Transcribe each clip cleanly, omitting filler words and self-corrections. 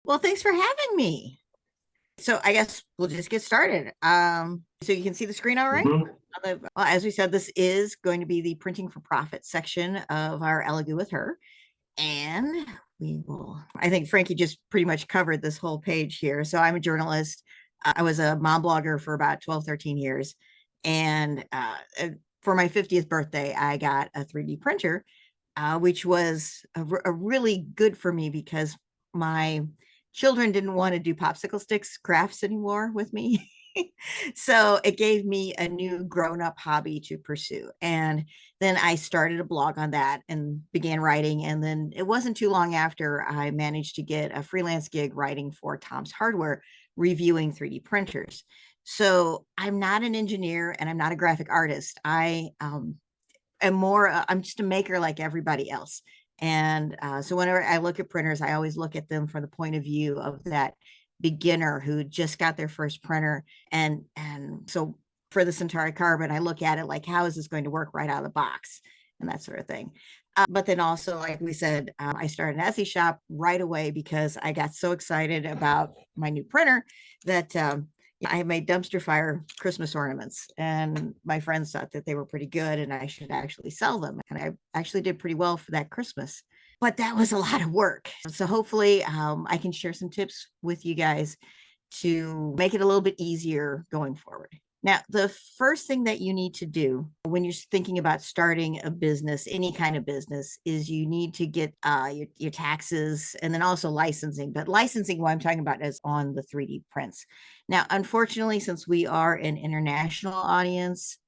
Well, thanks for having me. So I guess we'll just get started. So you can see the screen all right? Mhm. Well, as we said, this is going to be the printing for profit section of our Elegoo with her. And I think Frankie just pretty much covered this whole page here. So I'm a journalist. I was a mom blogger for about 12, 13 years. And for my 50th birthday, I got a 3D printer, which was a really good for me because my children didn't want to do popsicle sticks crafts anymore with me. So it gave me a new grown up hobby to pursue. And then I started a blog on that and began writing. And then it wasn't too long after I managed to get a freelance gig writing for Tom's Hardware, reviewing 3D printers. So I'm not an engineer and I'm not a graphic artist. I'm just a maker like everybody else. And so whenever I look at printers, I always look at them from the point of view of that beginner who just got their first printer. And so for the Centauri Carbon, I look at it like, how is this going to work right out of the box? And that sort of thing. But then also, like we said, I started an Etsy shop right away because I got so excited about my new printer that I made dumpster fire Christmas ornaments, and my friends thought that they were pretty good and I should actually sell them. And I actually did pretty well for that Christmas. But that was a lot of work. So hopefully, I can share some tips with you guys to make it a little bit easier going forward. Now, the first thing that you need to do when you're thinking about starting a business, any kind of business, is you need to get your taxes and then also licensing. But licensing, what I'm talking about is on the 3D prints. Now, unfortunately, since we are an international audience,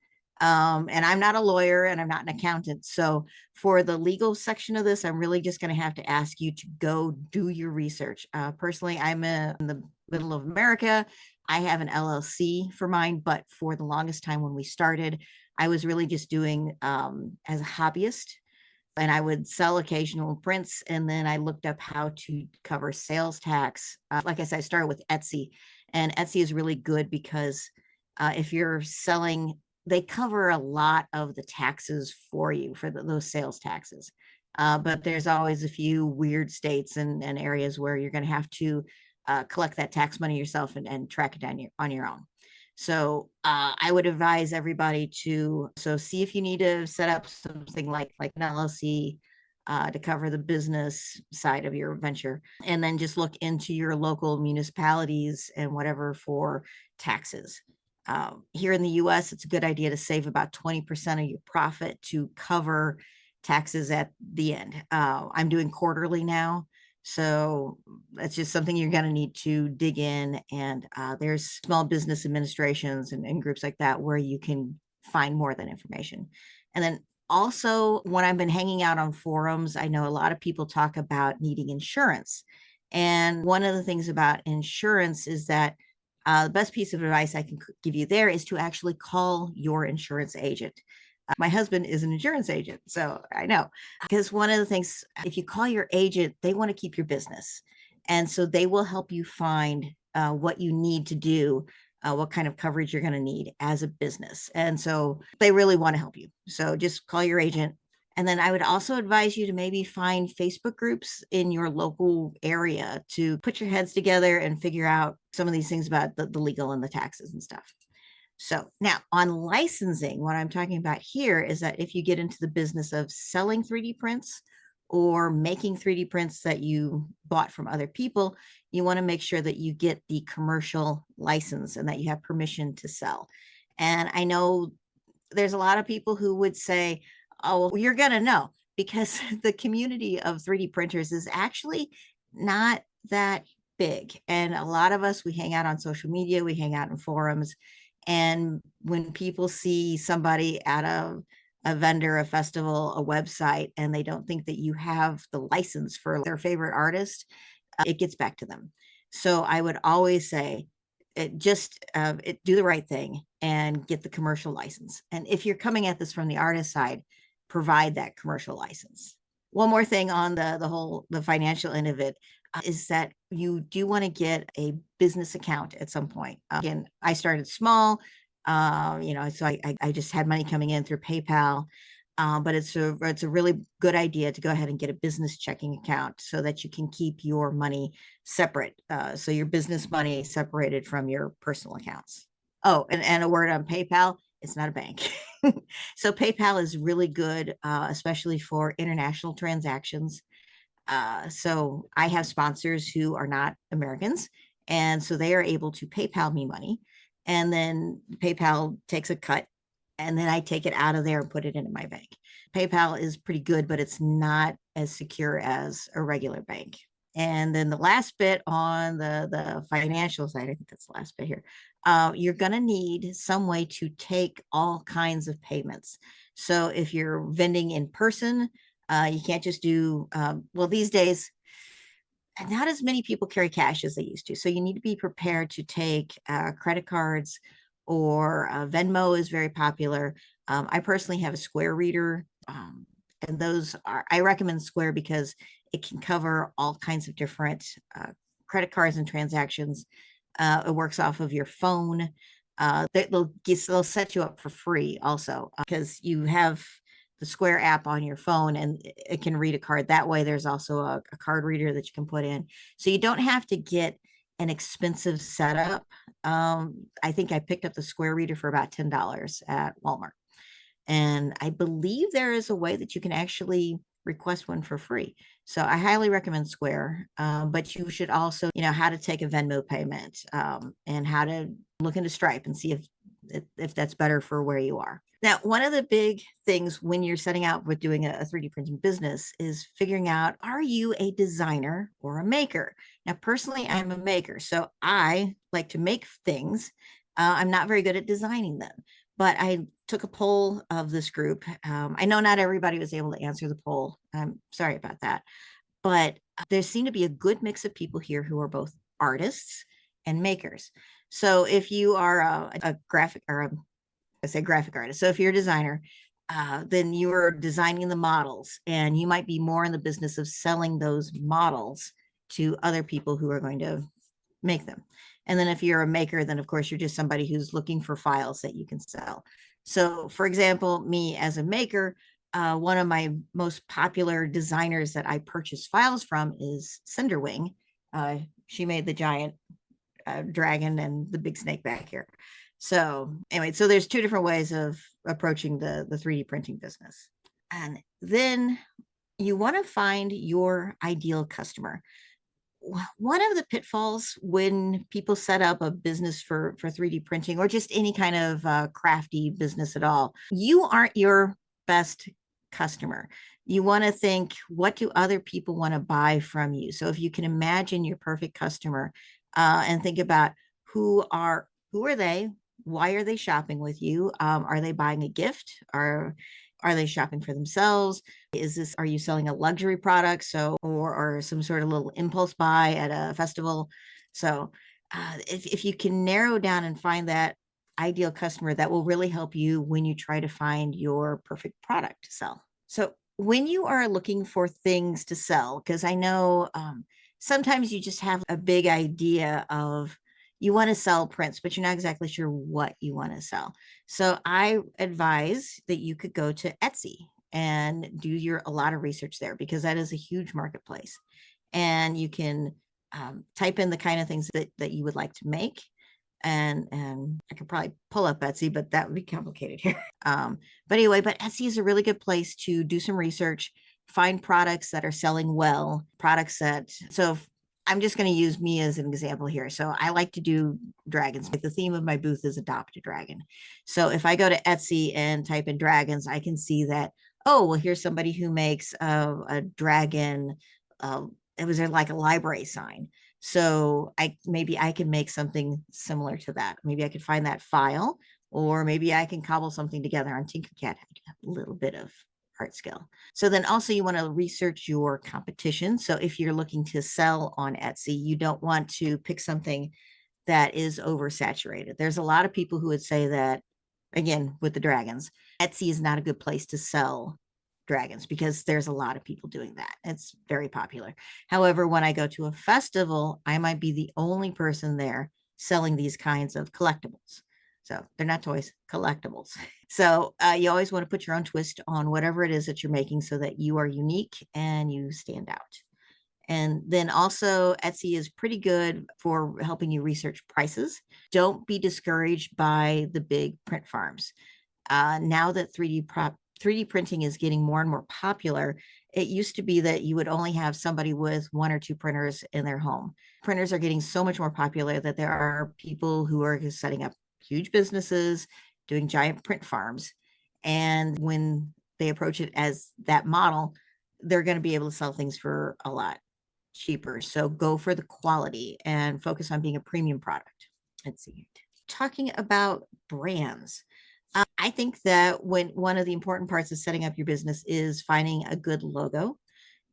and I'm not a lawyer and I'm not an accountant. So, for the legal section of this, I'm really just going to have to ask you to go do your research. Personally, in the middle of America. I have an LLC for mine, but for the longest time when we started, I was really just doing as a hobbyist, and I would sell occasional prints. And then I looked up how to cover sales tax. Like I said, I started with Etsy, and Etsy is really good because if you're selling, they cover a lot of the taxes for you for those sales taxes. But there's always a few weird states and areas where you're going to have to collect that tax money yourself and track it down on your own. So I would advise everybody to see if you need to set up something like an LLC to cover the business side of your venture, and then just look into your local municipalities and whatever for taxes. Here in the U.S., it's a good idea to save about 20% of your profit to cover taxes at the end. I'm doing quarterly now, so that's just something you're going to need to dig in. And there's small business administrations and groups like that where you can find more of that information. And then also, when I've been hanging out on forums, I know a lot of people talk about needing insurance. And one of the things about insurance is that the best piece of advice I can give you there is to actually call your insurance agent. My husband is an insurance agent, so I know. Because one of the things, if you call your agent, they want to keep your business. And so they will help you find what you need to do, what kind of coverage you're going to need as a business. And so they really want to help you. So just call your agent. And then I would also advise you to maybe find Facebook groups in your local area to put your heads together and figure out some of these things about the legal and the taxes and stuff. So now on licensing, what I'm talking about here is that if you get into the business of selling 3D prints or making 3D prints that you bought from other people, you want to make sure that you get the commercial license and that you have permission to sell. And I know there's a lot of people who would say, oh, well, you're going to know because the community of 3D printers is actually not that big. And a lot of us, we hang out on social media, we hang out in forums. And when people see somebody at a vendor, a festival, a website, and they don't think that you have the license for their favorite artist, it gets back to them. So I would always say, do the right thing and get the commercial license. And if you're coming at this from the artist side, provide that commercial license. One more thing on the financial end of it is that you do want to get a business account at some point. Again, I started small, so I just had money coming in through PayPal. But it's a really good idea to go ahead and get a business checking account so that you can keep your money separate. So your business money separated from your personal accounts. Oh, and a word on PayPal. It's not a bank. So PayPal is really good, especially for international transactions. So I have sponsors who are not Americans, and so they are able to PayPal me money, and then PayPal takes a cut, and then I take it out of there and put it into my bank. PayPal is pretty good, but it's not as secure as a regular bank. And then the last bit on the financial side, I think that's the last bit here. You're going to need some way to take all kinds of payments. So if you're vending in person, you can't just do, well, these days, not as many people carry cash as they used to. So you need to be prepared to take credit cards, or Venmo is very popular. I personally have a Square reader. And those are, I recommend Square because it can cover all kinds of different credit cards and transactions. It works off of your phone. They'll set you up for free also, because you have the Square app on your phone and it can read a card. That way, there's also a card reader that you can put in. So you don't have to get an expensive setup. I think I picked up the Square reader for about $10 at Walmart. And I believe there is a way that you can actually request one for free. So I highly recommend Square, but you should also, how to take a Venmo payment, and how to look into Stripe and see if that's better for where you are. Now, one of the big things when you're setting out with doing a 3D printing business is figuring out, are you a designer or a maker? Now, personally, I'm a maker, so I like to make things. I'm not very good at designing them, but I took a poll of this group. I know not everybody was able to answer the poll. I'm sorry about that. But there seemed to be a good mix of people here who are both artists and makers. So if you are a graphic, or I say graphic artist, so if you're a designer, then you are designing the models, and you might be more in the business of selling those models to other people who are going to make them. And then if you're a maker, then of course you're just somebody who's looking for files that you can sell. So for example, me as a maker, one of my most popular designers that I purchase files from is Cinderwing. She made the giant dragon and the big snake back here. So anyway, so there's two different ways of approaching the 3D printing business. And then you want to find your ideal customer. One of the pitfalls when people set up a business for 3D printing, or just any kind of crafty business at all, you aren't your best customer. You want to think, what do other people want to buy from you? So if you can imagine your perfect customer, and think about who are they? Why are they shopping with you? Are they buying a gift? Are they shopping for themselves? Are you selling a luxury product? Or some sort of little impulse buy at a festival? So if you can narrow down and find that ideal customer, that will really help you when you try to find your perfect product to sell. So when you are looking for things to sell, because I know sometimes you just have a big idea of, you want to sell prints, but you're not exactly sure what you want to sell. So I advise that you could go to Etsy and do a lot of research there, because that is a huge marketplace. And you can type in the kind of things that you would like to make. And I could probably pull up Etsy, but that would be complicated here. But Etsy is a really good place to do some research, find products that are selling well, so I'm just going to use me as an example here. So I like to do dragons. The theme of my booth is Adopt a Dragon. So if I go to Etsy and type in dragons, I can see that, oh, well, here's somebody who makes a dragon. It was like a library sign. So maybe I can make something similar to that. Maybe I could find that file, or maybe I can cobble something together on Tinkercad. I do have a little bit of art skill. So then also you want to research your competition. So if you're looking to sell on Etsy, you don't want to pick something that is oversaturated. There's a lot of people who would say that, again, with the dragons, Etsy is not a good place to sell dragons because there's a lot of people doing that. It's very popular. However, when I go to a festival, I might be the only person there selling these kinds of collectibles. So they're not toys, collectibles. So you always want to put your own twist on whatever it is that you're making so that you are unique and you stand out. And then also, Etsy is pretty good for helping you research prices. Don't be discouraged by the big print farms. Now that 3D printing is getting more and more popular, it used to be that you would only have somebody with one or two printers in their home. Printers are getting so much more popular that there are people who are setting up huge businesses, doing giant print farms. And when they approach it as that model, they're going to be able to sell things for a lot cheaper. So go for the quality and focus on being a premium product. Let's see. Talking about brands. I think that when one of the important parts of setting up your business is finding a good logo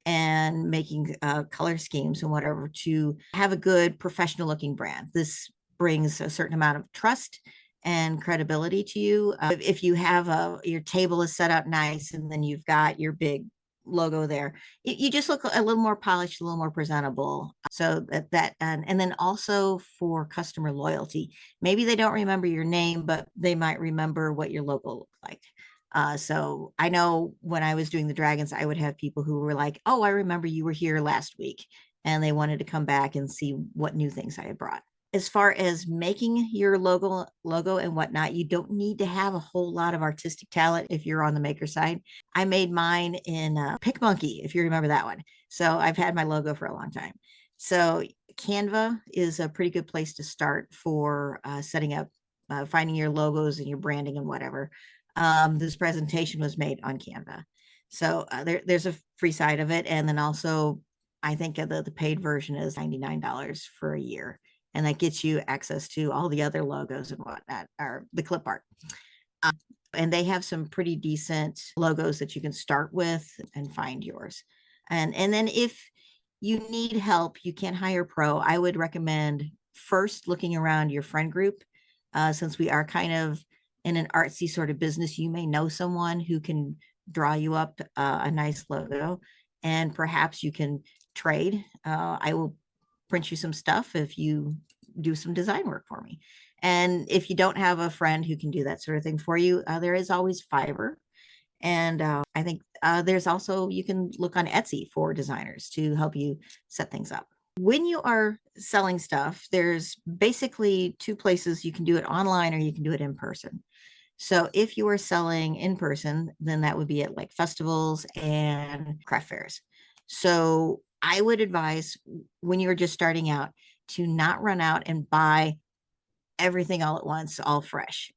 and making color schemes and whatever to have a good professional looking brand. This brings a certain amount of trust and credibility to you. If you have your table is set up nice and then you've got your big logo there, you just look a little more polished, a little more presentable. So and then also for customer loyalty, maybe they don't remember your name, but they might remember what your logo looked like. So I know when I was doing the dragons, I would have people who were like, "Oh, I remember you were here last week," and they wanted to come back and see what new things I had brought. As far as making your logo and whatnot, you don't need to have a whole lot of artistic talent if you're on the maker side. I made mine in PicMonkey, if you remember that one. So I've had my logo for a long time. So Canva is a pretty good place to start for setting up, finding your logos and your branding and whatever. This presentation was made on Canva. So there's a free side of it. And then also, I think the paid version is $99 for a year. And that gets you access to all the other logos and whatnot, or the clip art. And they have some pretty decent logos that you can start with and find yours. And then if you need help, you can hire a pro. I would recommend first looking around your friend group, since we are kind of in an artsy sort of business. You may know someone who can draw you up a nice logo, and perhaps you can trade. I will print you some stuff if you do some design work for me. And if you don't have a friend who can do that sort of thing for you, there is always Fiverr. And I think there's also, you can look on Etsy for designers to help you set things up. When you are selling stuff, there's basically two places you can do it online or you can do it in person. So if you are selling in person, then that would be at like festivals and craft fairs. So I would advise when you're just starting out to not run out and buy everything all at once, all fresh.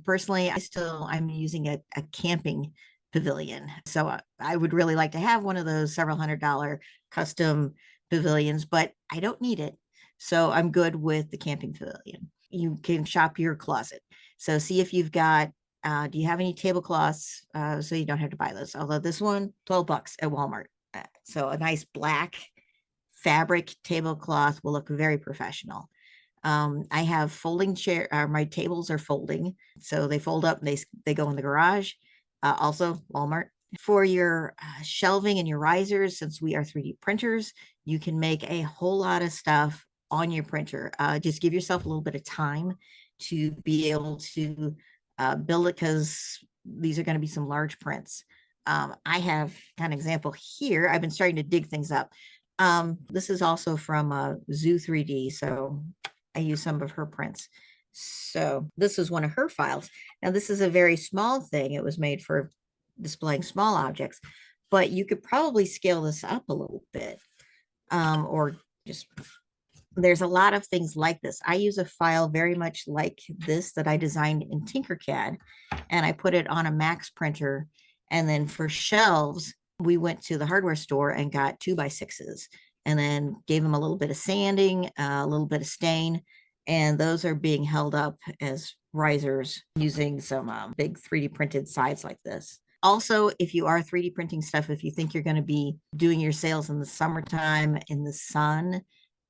Personally, I'm using a camping pavilion. So I would really like to have one of those several $100 custom pavilions, but I don't need it. So I'm good with the camping pavilion. You can shop your closet. So see if you've got, do you have any tablecloths? So you don't have to buy those. Although this one, $12 at Walmart. So a nice black fabric tablecloth will look very professional. I have folding chair. My tables are folding, so they fold up. And they go in the garage. Also, Walmart. For your shelving and your risers, since we are 3D printers, you can make a whole lot of stuff on your printer. Just give yourself a little bit of time to be able to build it, because these are going to be some large prints. I have an example here. I've been starting to dig things up. This is also from Zoo 3D, so I use some of her prints. So this is one of her files. Now this is a very small thing. It was made for displaying small objects, but you could probably scale this up a little bit. Or just, there's a lot of things like this. I use a file very much like this that I designed in Tinkercad, and I put it on a Max printer. And then for shelves, we went to the hardware store and got 2x6s and then gave them a little bit of sanding, a little bit of stain. And those are being held up as risers using some big 3D printed sides like this. Also, if you are 3D printing stuff, if you think you're going to be doing your sales in the summertime in the sun,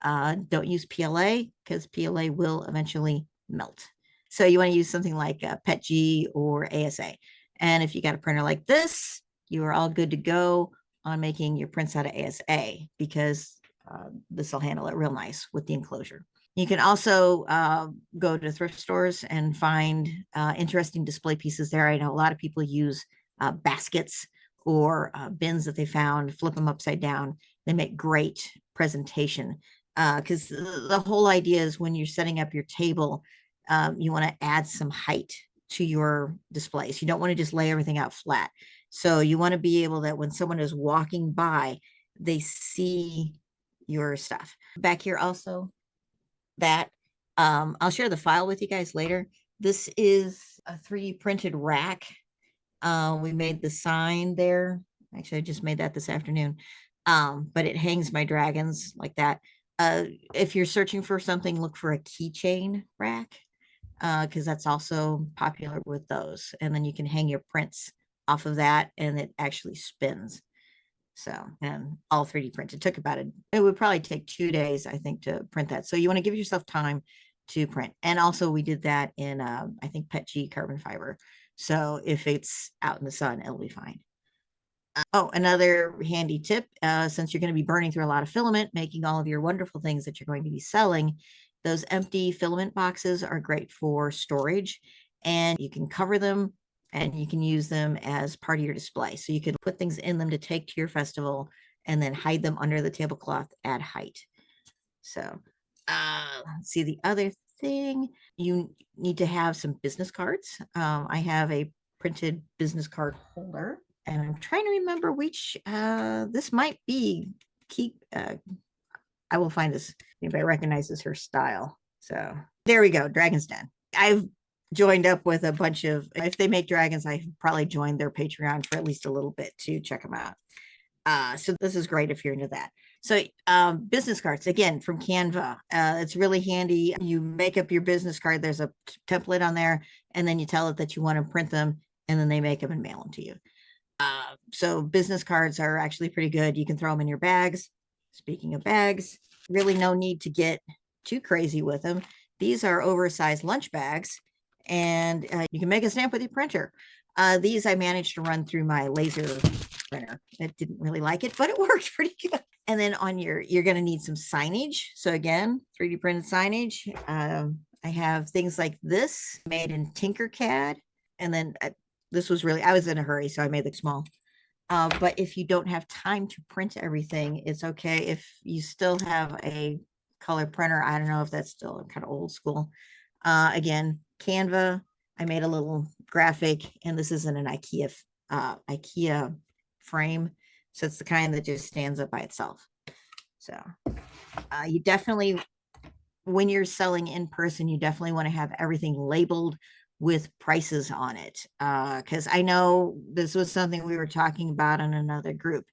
don't use PLA, because PLA will eventually melt. So you want to use something like PETG or ASA. And if you got a printer like this, you are all good to go on making your prints out of ASA, because this will handle it real nice with the enclosure. You can also go to thrift stores and find interesting display pieces there. I know a lot of people use baskets or bins that they found, flip them upside down. They make great presentation because the whole idea is when you're setting up your table, you want to add some height to your displays. You don't want to just lay everything out flat. So you want to be able that when someone is walking by, they see your stuff. Back here also, that I'll share the file with you guys later. This is a 3D printed rack. We made the sign there. Actually, I just made that this afternoon. But it hangs my dragons like that. If you're searching for something, look for a keychain rack because that's also popular with those. And then you can hang your prints off of that and it actually spins. So, and all 3D print. It took about it would probably take 2 days, I think, to print that. So you want to give yourself time to print. And also we did that in, I think, PETG carbon fiber. So if it's out in the sun, it'll be fine. Oh, another handy tip, since you're going to be burning through a lot of filament, making all of your wonderful things that you're going to be selling, those empty filament boxes are great for storage and you can cover them and you can use them as part of your display. So you can put things in them to take to your festival and then hide them under the tablecloth at height. So see the other thing, you need to have some business cards. I have a printed business card holder and I'm trying to remember which this might be keep I will find this if anybody recognizes her style. So there we go, Dragon's Den. I've joined up with a bunch of, if they make dragons, I probably joined their Patreon for at least a little bit to check them out. So this is great if you're into that. So business cards, again, from Canva. It's really handy. You make up your business card. There's a template on there, and then you tell it that you want to print them, and then they make them and mail them to you. So business cards are actually pretty good. You can throw them in your bags. Speaking of bags, really no need to get too crazy with them. These are oversized lunch bags, and you can make a stamp with your printer. These I managed to run through my laser printer. It didn't really like it, but it worked pretty good. And then on you're going to need some signage. So again, 3D printed signage. I have things like this made in Tinkercad. And then this was really, I was in a hurry, so I made it small. But if you don't have time to print everything, it's okay. If you still have a color printer, I don't know if that's still kind of old school. Again, Canva, I made a little graphic, and this isn't an IKEA frame. So it's the kind that just stands up by itself. So you definitely, when you're selling in person, you definitely want to have everything labeled with prices on it. Because I know this was something we were talking about in another group.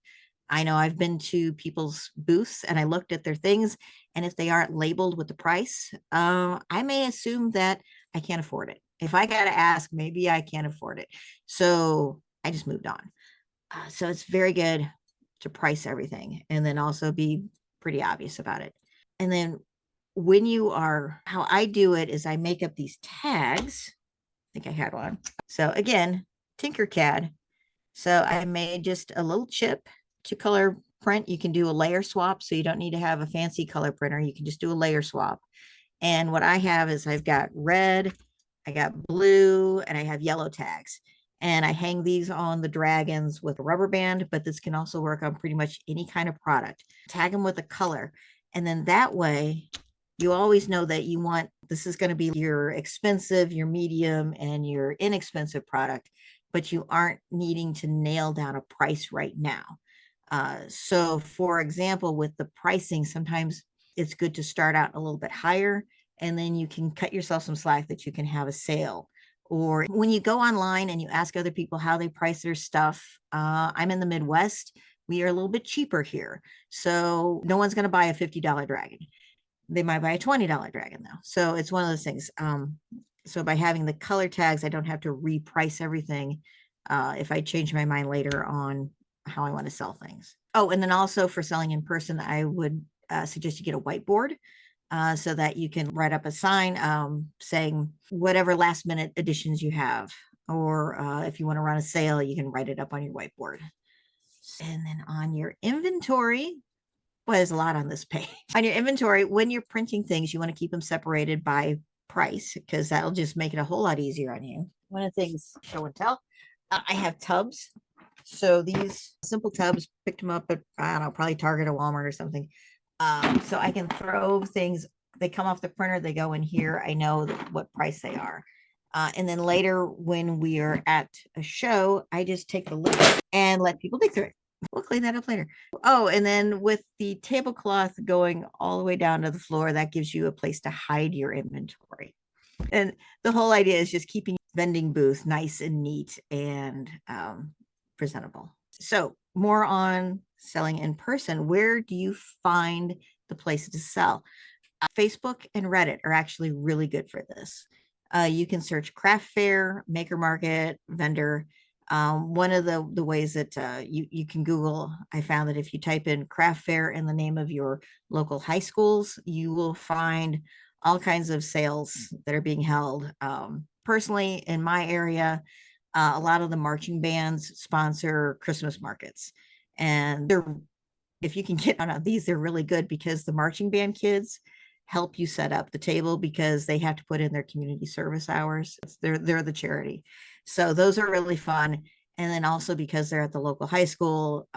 I know I've been to people's booths and I looked at their things, and if they aren't labeled with the price, I may assume that I can't afford it. If I got to ask, maybe I can't afford it. So I just moved on. So it's very good to price everything and then also be pretty obvious about it. And then when you are, how I do it is I make up these tags. I think I had one. So again, Tinkercad. So I made just a little chip to color print. You can do a layer swap. So you don't need to have a fancy color printer. You can just do a layer swap. And what I have is I've got red, I got blue, and I have yellow tags. And I hang these on the dragons with a rubber band, but this can also work on pretty much any kind of product. Tag them with a color. And then that way, you always know that you want, this is going to be your expensive, your medium, and your inexpensive product, but you aren't needing to nail down a price right now. So for example, with the pricing, sometimes it's good to start out a little bit higher, and then you can cut yourself some slack that you can have a sale. Or when you go online and you ask other people how they price their stuff, I'm in the Midwest. We are a little bit cheaper here. So no one's going to buy a $50 dragon. They might buy a $20 dragon though. So it's one of those things. So by having the color tags, I don't have to reprice everything if I change my mind later on how I want to sell things. Oh, and then also for selling in person, I would suggest you get a whiteboard so that you can write up a sign saying whatever last minute additions you have. Or if you want to run a sale, you can write it up on your whiteboard. And then on your inventory, Boy, there's a lot on this page. On your inventory, when you're printing things, you want to keep them separated by price because that'll just make it a whole lot easier on you. One of the things, show and tell, I have tubs. So these simple tubs, picked them up at, I don't know, probably Target or Walmart or something. So I can throw things, they come off the printer, they go in here. I know what price they are. And then later when we are at a show, I just take the lid and let people dig through it. We'll clean that up later. Oh, and then with the tablecloth going all the way down to the floor, that gives you a place to hide your inventory. And the whole idea is just keeping vending booth nice and neat and presentable. So more on selling in person. Where do you find the places to sell? Facebook and Reddit are actually really good for this. You can search craft fair, maker market, vendor. One of the ways that you can Google, I found that if you type in craft fair and the name of your local high schools, you will find all kinds of sales that are being held. Personally, in my area, a lot of the marching bands sponsor Christmas markets. And if you can get on these, they're really good because the marching band kids help you set up the table because they have to put in their community service hours. They're the charity. So those are really fun. And then also because they're at the local high school,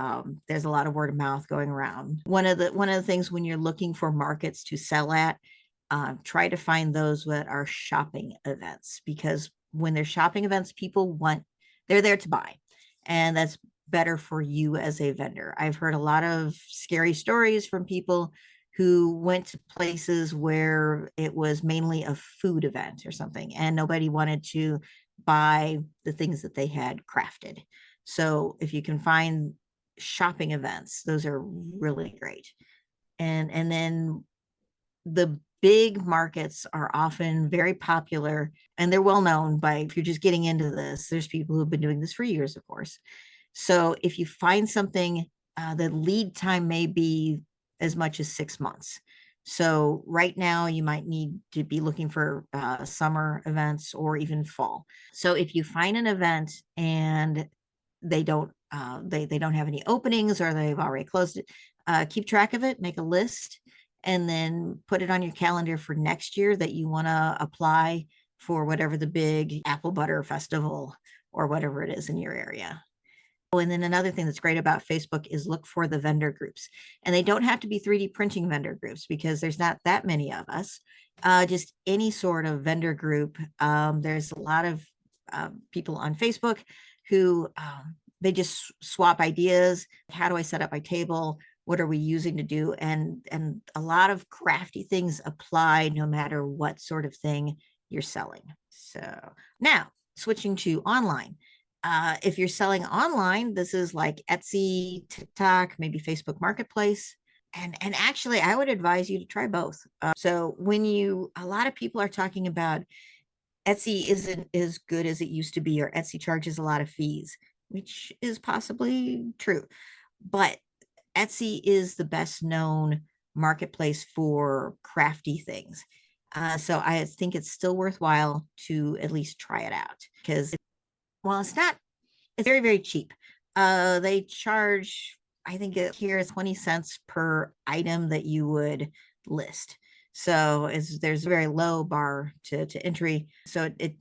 there's a lot of word of mouth going around. One of the things when you're looking for markets to sell at, try to find those that are shopping events because when they're shopping events, they're there to buy. And that's better for you as a vendor. I've heard a lot of scary stories from people who went to places where it was mainly a food event or something, and nobody wanted to buy the things that they had crafted. So if you can find shopping events, those are really great. And then the big markets are often very popular and they're well known by, if you're just getting into this, there's people who've been doing this for years, of course. So if you find something, the lead time may be as much as 6 months. So right now you might need to be looking for summer events or even fall. So if you find an event and they don't they don't have any openings or they've already closed it, keep track of it, make a list, and then put it on your calendar for next year that you want to apply for whatever the big apple butter festival or whatever it is in your area. Oh, and then another thing that's great about Facebook is look for the vendor groups. And they don't have to be 3D printing vendor groups because there's not that many of us. Just any sort of vendor group. There's a lot of people on Facebook who they just swap ideas. How do I set up my table? What are we using to do? And a lot of crafty things apply no matter what sort of thing you're selling. So now switching to online. If you're selling online, this is like Etsy, TikTok, maybe Facebook Marketplace. And actually, I would advise you to try both. So a lot of people are talking about Etsy isn't as good as it used to be, or Etsy charges a lot of fees, which is possibly true. But Etsy is the best known marketplace for crafty things. So I think it's still worthwhile to at least try it out because while it's very, very cheap. They charge, I think here is 20 cents per item that you would list. So there's a very low bar to entry. So it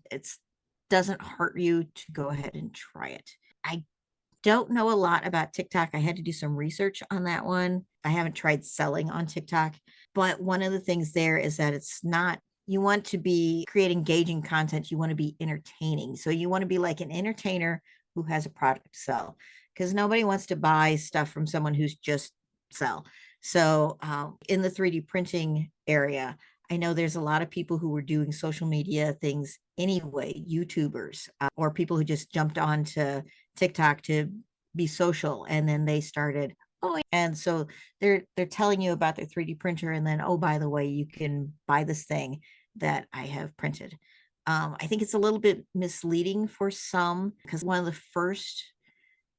doesn't hurt you to go ahead and try it. I don't know a lot about TikTok. I had to do some research on that one. I haven't tried selling on TikTok, but one of the things there is that you want to create engaging content. You want to be entertaining. So you want to be like an entertainer who has a product to sell, because nobody wants to buy stuff from someone who's just sell. So in the 3D printing area, I know there's a lot of people who were doing social media things anyway, YouTubers, or people who just jumped onto TikTok to be social, and then they started. And so they're telling you about their 3D printer, and then, oh, by the way, you can buy this thing that I have printed. I think it's a little bit misleading for some, because one of the first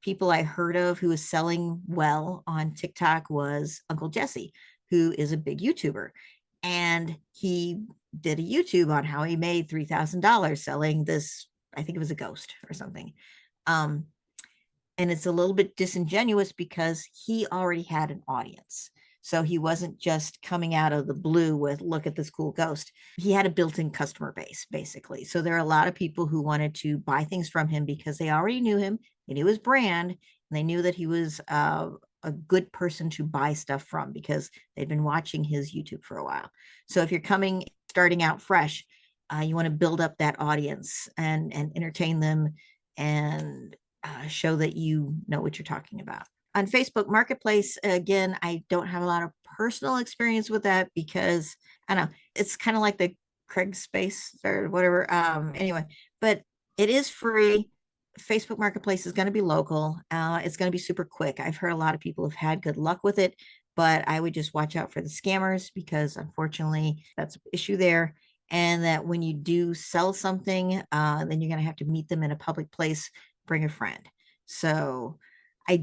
people I heard of who was selling well on TikTok was Uncle Jesse, who is a big YouTuber. And he did a YouTube on how he made $3,000 selling this, I think it was a ghost or something. And it's a little bit disingenuous because he already had an audience. So he wasn't just coming out of the blue with, look at this cool ghost. He had a built-in customer base, basically. So there are a lot of people who wanted to buy things from him because they already knew him, they knew his brand, and they knew that he was a good person to buy stuff from because they'd been watching his YouTube for a while. So if you're starting out fresh, you want to build up that audience and entertain them and show that you know what you're talking about. On Facebook Marketplace, again, I don't have a lot of personal experience with that because I don't know, it's kind of like the Craig space or whatever. Anyway, but it is free. Facebook Marketplace is going to be local. It's going to be super quick. I've heard a lot of people have had good luck with it, but I would just watch out for the scammers because unfortunately that's an issue there. And that when you do sell something, then you're going to have to meet them in a public place, bring a friend. So I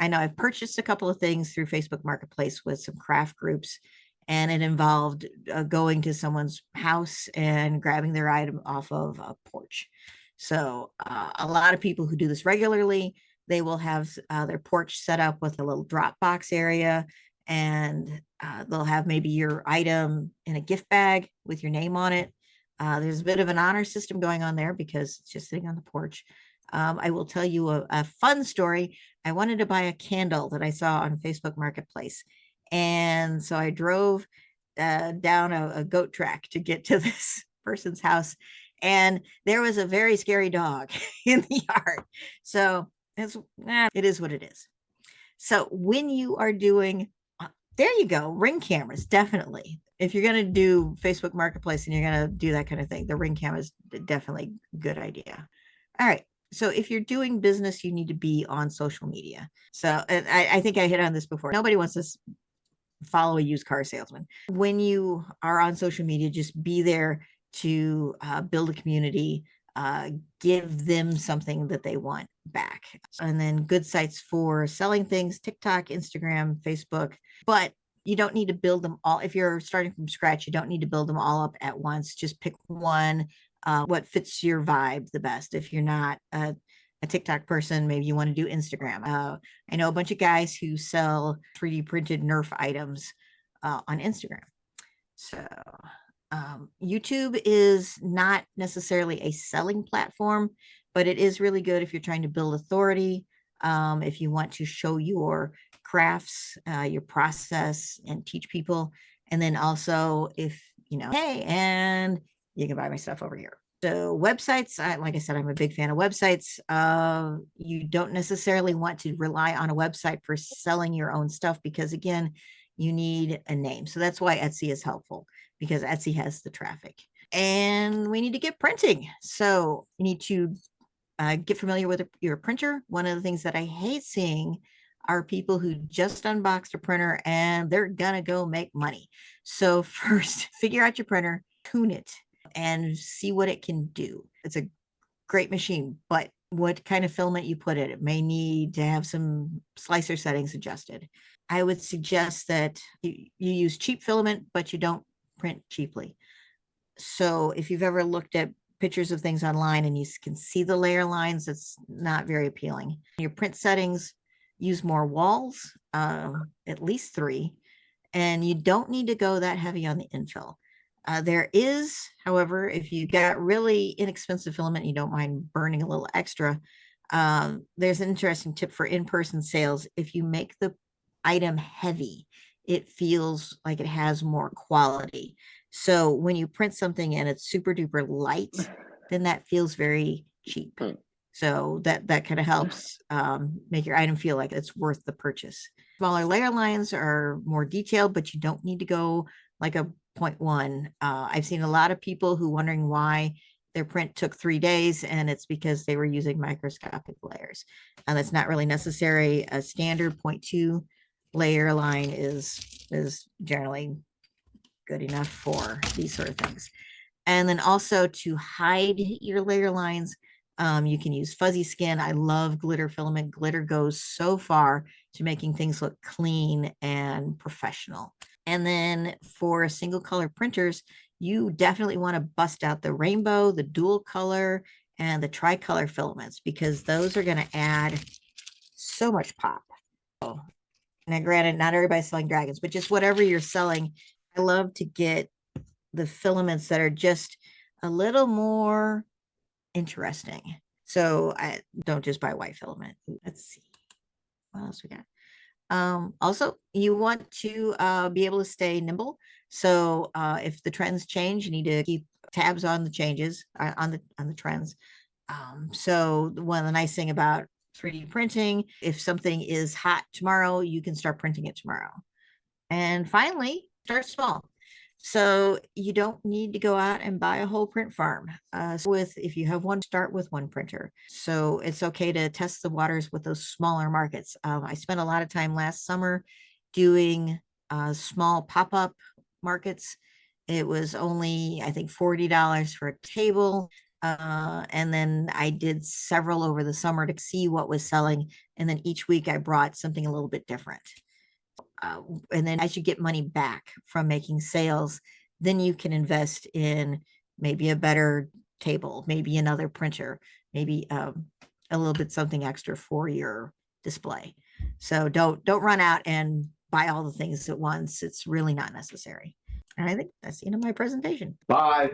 know I've purchased a couple of things through Facebook Marketplace with some craft groups, and it involved going to someone's house and grabbing their item off of a porch. So a lot of people who do this regularly, they will have their porch set up with a little drop box area, and they'll have maybe your item in a gift bag with your name on it. There's a bit of an honor system going on there because it's just sitting on the porch. I will tell you a fun story. I wanted to buy a candle that I saw on Facebook Marketplace. And so I drove down a goat track to get to this person's house. And there was a very scary dog in the yard. So it is what it is. So when you are doing, there you go, Ring cameras, definitely. If you're going to do Facebook Marketplace and you're going to do that kind of thing, the Ring camera is definitely a good idea. All right. So if you're doing business, you need to be on social media. So I think I hit on this before. Nobody wants to follow a used car salesman. When you are on social media, just be there to build a community, give them something that they want back. And then good sites for selling things, TikTok, Instagram, Facebook. But you don't need to build them all. If you're starting from scratch, you don't need to build them all up at once. Just pick one, what fits your vibe the best. If you're not a TikTok person, maybe you want to do Instagram. I know a bunch of guys who sell 3D printed Nerf items on Instagram. So YouTube is not necessarily a selling platform, but it is really good if you're trying to build authority, if you want to show your crafts, your process, and teach people. And then also if, hey, and you can buy my stuff over here. So websites, like I said, I'm a big fan of websites. You don't necessarily want to rely on a website for selling your own stuff because, again, you need a name. So that's why Etsy is helpful because Etsy has the traffic. And we need to get printing. So you need to get familiar with your printer. One of the things that I hate seeing are people who just unboxed a printer and they're gonna go make money. So first, figure out your printer, tune it, and see what it can do. It's a great machine, but what kind of filament you put in it may need to have some slicer settings adjusted. I would suggest that you use cheap filament, but you don't print cheaply. So if you've ever looked at pictures of things online and you can see the layer lines, it's not very appealing. Your print settings, use more walls, at least 3, and you don't need to go that heavy on the infill. There is, however, if you got really inexpensive filament, you don't mind burning a little extra, there's an interesting tip for in-person sales. If you make the item heavy, it feels like it has more quality. So when you print something and it's super duper light, then that feels very cheap. So that kind of helps make your item feel like it's worth the purchase. Smaller layer lines are more detailed, but you don't need to go like a 0.1. I've seen a lot of people who wondering why their print took 3 days, and it's because they were using microscopic layers. And that's not really necessary. A standard 0.2 layer line is generally good enough for these sort of things. And then also to hide your layer lines, you can use fuzzy skin. I love glitter filament. Glitter goes so far to making things look clean and professional. And then for single color printers, you definitely want to bust out the rainbow, the dual color, and the tricolor filaments because those are going to add so much pop. Now, granted, not everybody's selling dragons, but just whatever you're selling, I love to get the filaments that are just a little more interesting. So I don't just buy white filament. Let's see what else we got. Also, you want to be able to stay nimble. So if the trends change, you need to keep tabs on the changes on the trends. So one of the nice thing about 3D printing, if something is hot tomorrow, you can start printing it tomorrow. And finally, start small. So you don't need to go out and buy a whole print farm. So if you have one, start with one printer. So it's okay to test the waters with those smaller markets. I spent a lot of time last summer doing small pop-up markets. It was only, I think, $40 for a table. And then I did several over the summer to see what was selling. And then each week I brought something a little bit different. And then as you get money back from making sales, then you can invest in maybe a better table, maybe another printer, maybe a little bit something extra for your display. So don't run out and buy all the things at once. It's really not necessary. And I think that's the end of my presentation. Bye.